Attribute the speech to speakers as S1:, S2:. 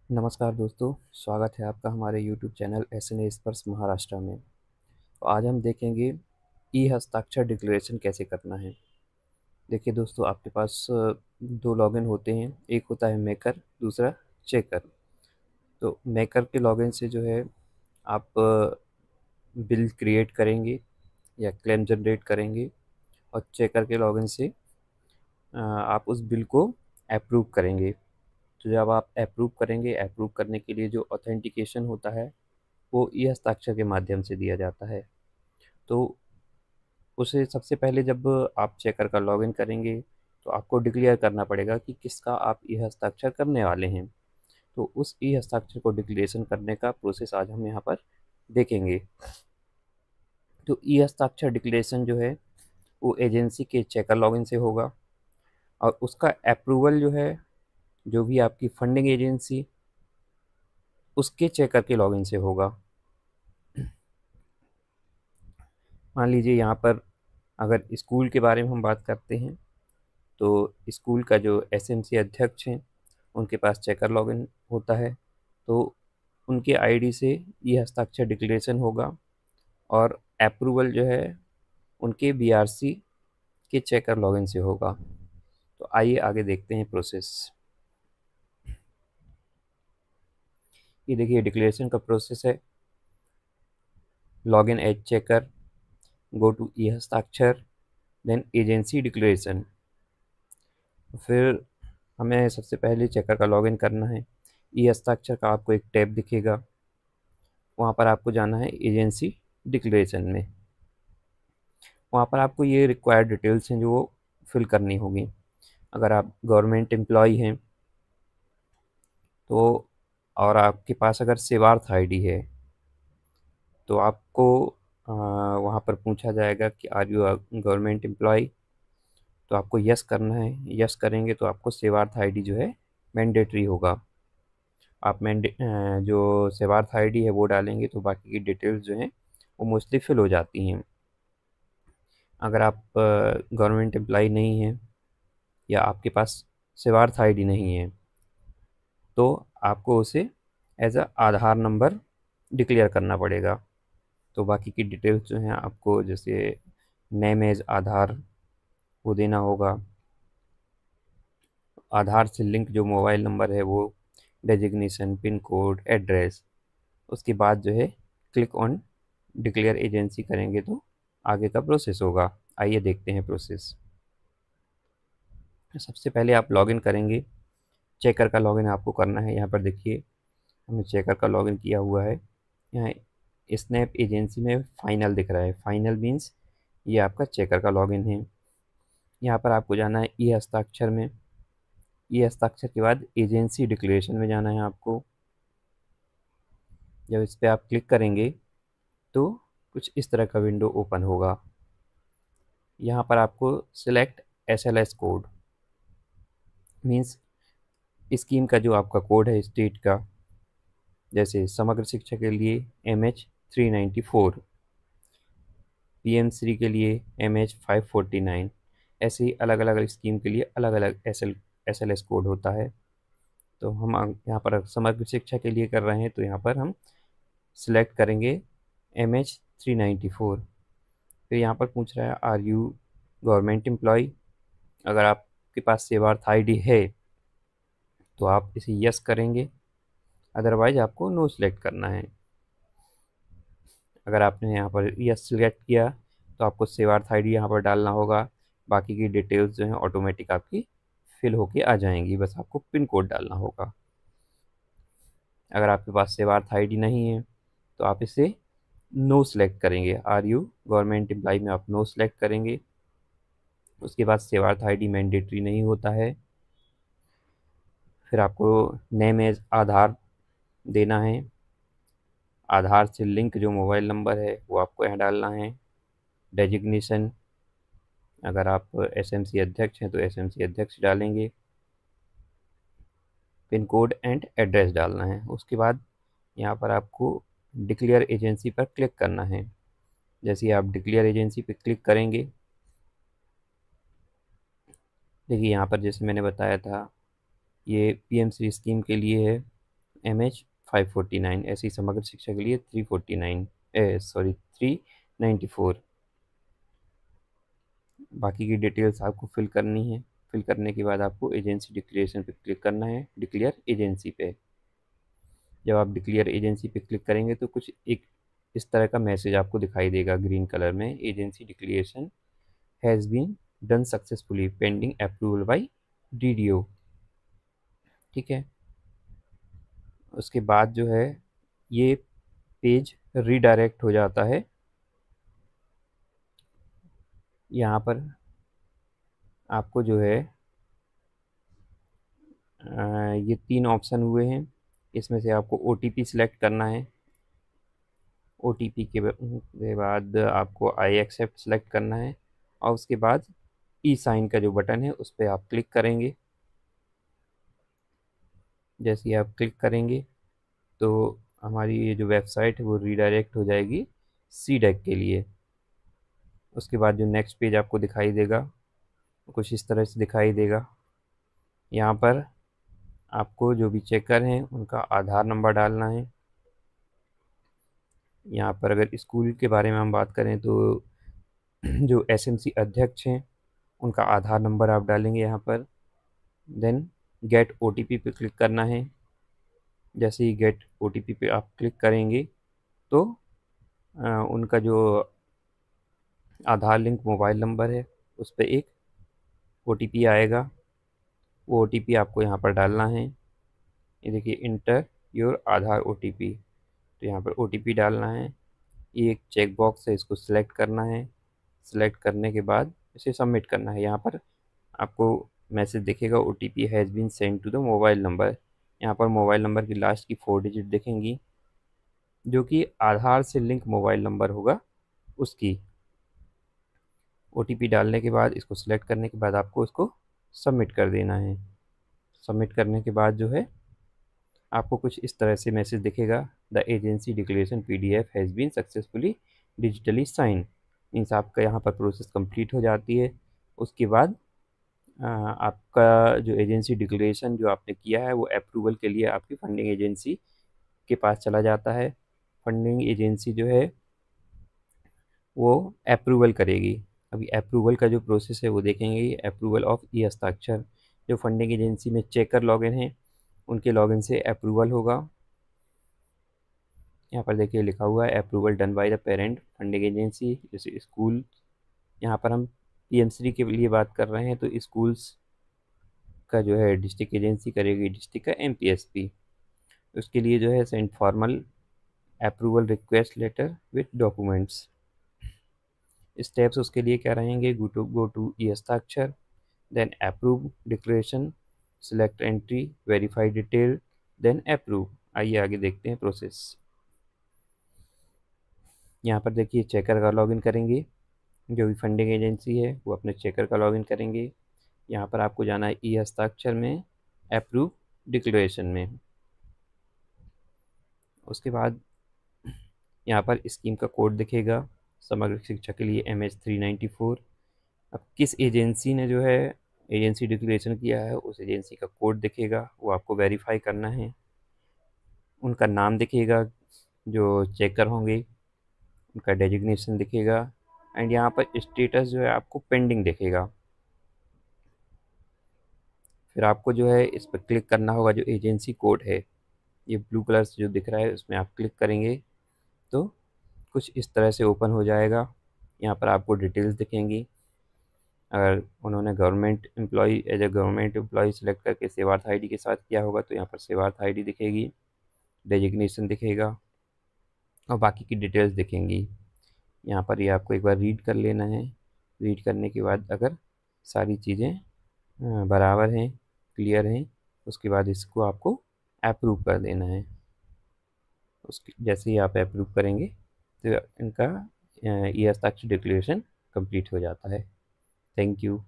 S1: नमस्कार दोस्तों, स्वागत है आपका हमारे यूट्यूब चैनल एसएन स्पर्श महाराष्ट्र में। तो आज हम देखेंगे ई हस्ताक्षर डिक्लेरेशन कैसे करना है। देखिए दोस्तों, आपके पास दो लॉगिन होते हैं, एक होता है मेकर, दूसरा चेकर। तो मेकर के लॉगिन से जो है आप बिल क्रिएट करेंगे या क्लेम जनरेट करेंगे, और चेकर के लॉगिन से आप उस बिल को अप्रूव करेंगे। तो जब आप अप्रूव करेंगे, अप्रूव करने के लिए जो ऑथेंटिकेशन होता है वो ई हस्ताक्षर के माध्यम से दिया जाता है। तो उसे सबसे पहले जब आप चेकर का लॉगिन करेंगे तो आपको डिक्लेयर करना पड़ेगा कि किसका आप ई हस्ताक्षर करने वाले हैं। तो उस ई हस्ताक्षर को डिक्लेरेशन करने का प्रोसेस आज हम यहाँ पर देखेंगे। तो ई हस्ताक्षर डिक्लेरेशन जो है वो एजेंसी के चेकर लॉगिन से होगा, और उसका अप्रूवल जो है, जो भी आपकी फंडिंग एजेंसी, उसके चेकर के लॉगिन से होगा। मान लीजिए यहाँ पर अगर स्कूल के बारे में हम बात करते हैं तो स्कूल का जो एसएमसी अध्यक्ष हैं उनके पास चेकर लॉगिन होता है। तो उनके आईडी से ये हस्ताक्षर डिक्लेरेशन होगा, और अप्रूवल जो है उनके बीआरसी के चेकर लॉगिन से होगा। तो आइए आगे देखते हैं प्रोसेस। ये देखिए डिक्लेरेशन का प्रोसेस है। Login as checker, go to ई हस्ताक्षर, देन एजेंसी डिक्लेरेशन। फिर हमें सबसे पहले चेकर का लॉगिन करना है। ई हस्ताक्षर का आपको एक टैब दिखेगा, वहाँ पर आपको जाना है एजेंसी डिक्लेरेशन में। वहाँ पर आपको ये रिक्वायर्ड डिटेल्स हैं जो वो फिल करनी होगी। अगर आप गवर्नमेंट एम्प्लॉय हैं तो, और आपके पास अगर सेवार्थ आईडी है तो आपको वहाँ पर पूछा जाएगा कि आर यू गवर्नमेंट एम्प्लॉय। तो आपको यस करना है। यस करेंगे तो आपको सेवार्थ आईडी जो है मैंडेटरी होगा। आप जो सेवार्थ आईडी है वो डालेंगे तो बाकी की डिटेल्स जो हैं वो मोस्टली फिल हो जाती हैं। अगर आप गवर्नमेंट एम्प्लॉय नहीं हैं या आपके पास सेवार्थ आईडी नहीं है तो आपको उसे as a Aadhaar number declare करना पड़ेगा। तो बाकी की डिटेल्स जो हैं आपको, जैसे नेम एज आधार, वो देना होगा। आधार से लिंक जो मोबाइल नंबर है वो, डेजिग्नेशन, पिन कोड, एड्रेस। उसके बाद जो है क्लिक ऑन डिक्लेयर एजेंसी करेंगे तो आगे का प्रोसेस होगा। आइए देखते हैं प्रोसेस। सबसे पहले आप लॉगिन करेंगे। चेकर का लॉगिन आपको करना है। यहाँ पर देखिए हमने चेकर का लॉगिन किया हुआ है। यहाँ स्नैप एजेंसी में फाइनल दिख रहा है। फाइनल मीन्स ये आपका चेकर का लॉगिन है। यहाँ पर आपको जाना है ई हस्ताक्षर में। ई हस्ताक्षर के बाद एजेंसी डिक्लेरेशन में जाना है आपको। जब इस पर आप क्लिक करेंगे तो कुछ इस तरह का विंडो ओपन होगा। यहाँ पर आपको select SLS code, means scheme का जो आपका कोड है स्टेट का, जैसे समग्र शिक्षा के लिए MH394, PM श्री के लिए MH549। ऐसे ही अलग अलग स्कीम के लिए अलग अलग SLS कोड होता है। तो हम यहाँ पर समग्र शिक्षा के लिए कर रहे हैं तो यहाँ पर हम सिलेक्ट करेंगे MH394। फिर यहाँ पर पूछ रहा है आर यू गवर्नमेंट एम्प्लॉय। अगर आपके पास सेवार्थ आईडी है तो आप इसे यस करेंगे, अदरवाइज आपको नो सिलेक्ट करना है। अगर आपने यहाँ पर यस सिलेक्ट किया तो आपको सेवार्थ आईडी यहाँ पर डालना होगा। बाकी की डिटेल्स जो हैं ऑटोमेटिक आपकी फिल होके आ जाएंगी, बस आपको पिन कोड डालना होगा। अगर आपके पास सेवार्थ आईडी नहीं है तो आप इसे नो सिलेक्ट करेंगे। आर यू गवर्नमेंट एम्प्लॉय में आप नो सिलेक्ट करेंगे। उसके बाद सेवार्थ आईडी मैंडेटरी नहीं होता है। फिर आपको नेम एज आधार देना है। आधार से लिंक जो मोबाइल नंबर है वो आपको यहाँ डालना है। डेजिग्नेशन, अगर आप एसएमसी अध्यक्ष हैं तो एसएमसी अध्यक्ष डालेंगे। पिन कोड एंड एड्रेस डालना है। उसके बाद यहाँ पर आपको डिक्लेयर एजेंसी पर क्लिक करना है। जैसे ही आप डिक्लेयर एजेंसी पर क्लिक करेंगे, देखिए यहाँ पर जैसे मैंने बताया था ये PM श्री स्कीम के लिए है, MH 549, ऐसी समग्र शिक्षा के लिए 394। बाकी की डिटेल्स आपको फिल करनी है। फिल करने के बाद आपको एजेंसी डिक्लेरेशन पे क्लिक करना है, डिक्लेयर एजेंसी पे। जब आप डिक्लेयर एजेंसी पे क्लिक करेंगे तो कुछ एक इस तरह का मैसेज आपको दिखाई देगा ग्रीन कलर में, agency declaration has been done successfully pending approval by DDO। ठीक है, उसके बाद जो है ये पेज रीडायरेक्ट हो जाता है। यहाँ पर आपको जो है ये 3 ऑप्शन हुए हैं, इसमें से आपको OTP सिलेक्ट करना है। OTP के बाद आपको आई एक्सेप्ट सेलेक्ट करना है और उसके बाद ई साइन का जो बटन है उस पर आप क्लिक करेंगे। जैसे ही आप क्लिक करेंगे तो हमारी ये जो वेबसाइट है वो रीडायरेक्ट हो जाएगी CDAC के लिए। उसके बाद जो नेक्स्ट पेज आपको दिखाई देगा कुछ इस तरह से दिखाई देगा। यहाँ पर आपको जो भी चेकर हैं उनका आधार नंबर डालना है। यहाँ पर अगर स्कूल के बारे में हम बात करें तो जो SMC अध्यक्ष हैं उनका आधार नंबर आप डालेंगे यहाँ पर। देन गेट OTP पे क्लिक करना है। जैसे ही गेट OTP पे आप क्लिक करेंगे तो उनका जो आधार लिंक मोबाइल नंबर है उस पर एक OTP आएगा। वो OTP आपको यहाँ पर डालना है। ये देखिए, इंटर योर आधार OTP, तो यहाँ पर OTP डालना है। ये एक चेक बॉक्स है, इसको सिलेक्ट करना है। सिलेक्ट करने के बाद इसे सबमिट करना है। यहाँ पर आपको मैसेज दिखेगा OTP has been send to the mobile number. यहाँ पर मोबाइल नंबर की लास्ट की 4 डिजिट दिखेंगी जो कि आधार से लिंक मोबाइल नंबर होगा उसकी। OTP डालने के बाद इसको सिलेक्ट करने के बाद आपको इसको सबमिट कर देना है। सबमिट करने के बाद जो है आपको कुछ इस तरह से मैसेज दिखेगा, the agency declaration PDF has been successfully digitally sign. Means आपका यहाँ पर प्रोसेस कंप्लीट हो जाती है। उसके बाद आपका जो एजेंसी डिक्लेरेशन जो आपने किया है वो अप्रूवल के लिए आपकी फंडिंग एजेंसी के पास चला जाता है। फंडिंग एजेंसी जो है वो अप्रूवल करेगी। अभी अप्रूवल का जो प्रोसेस है वो देखेंगे, अप्रूवल ऑफ ई हस्ताक्षर। जो फंडिंग एजेंसी में चेकर लॉगिन है उनके लॉगिन से अप्रूवल होगा। यहाँ पर देखिए लिखा हुआ है approval done by the parent funding agency, जैसे स्कूल। यहाँ पर हम PM3 के लिए बात कर रहे हैं तो स्कूल्स का जो है डिस्ट्रिक्ट एजेंसी करेगी, डिस्ट्रिक्ट का MPSP। उसके लिए जो है send formal approval request letter with documents. Steps उसके लिए क्या रहेंगे, गो टू ई हस्ताक्षर, then approve declaration, select entry, verify detail, then approve. आइए आगे देखते हैं प्रोसेस। यहाँ पर देखिए चेकर का लॉगिन करेंगे, जो भी फंडिंग एजेंसी है वो अपने चेकर का लॉगिन करेंगे। यहाँ पर आपको जाना है ई हस्ताक्षर में, अप्रूव डिक्लेरेशन में। उसके बाद यहाँ पर स्कीम का कोड दिखेगा, समग्र शिक्षा के लिए MH 394। अब किस एजेंसी ने जो है एजेंसी डिक्लेरेशन किया है उस एजेंसी का कोड दिखेगा, वो आपको वेरीफाई करना है। उनका नाम दिखेगा, जो चेकर होंगे उनका डेजिग्नेशन दिखेगा, एंड यहाँ पर स्टेटस जो है आपको पेंडिंग दिखेगा। फिर आपको जो है इस पर क्लिक करना होगा, जो एजेंसी कोड है ये ब्लू कलर से जो दिख रहा है उसमें आप क्लिक करेंगे तो कुछ इस तरह से ओपन हो जाएगा। यहाँ पर आपको डिटेल्स दिखेंगी। अगर उन्होंने government employ as a government employ select करके सेवार्थ ID के साथ किया होगा तो यहाँ पर सेवार्थ ID दिखेगी, डेजिग्नेशन दिखेगा और बाकी की डिटेल्स दिखेंगी। यहाँ पर ये आपको एक बार रीड कर लेना है। रीड करने के बाद अगर सारी चीज़ें बराबर हैं, क्लियर हैं, उसके बाद इसको आपको अप्रूव कर देना है। उसके जैसे ही आप अप्रूव करेंगे तो इनका ई हस्ताक्षर डिक्लेरेशन कंप्लीट हो जाता है। Thank you.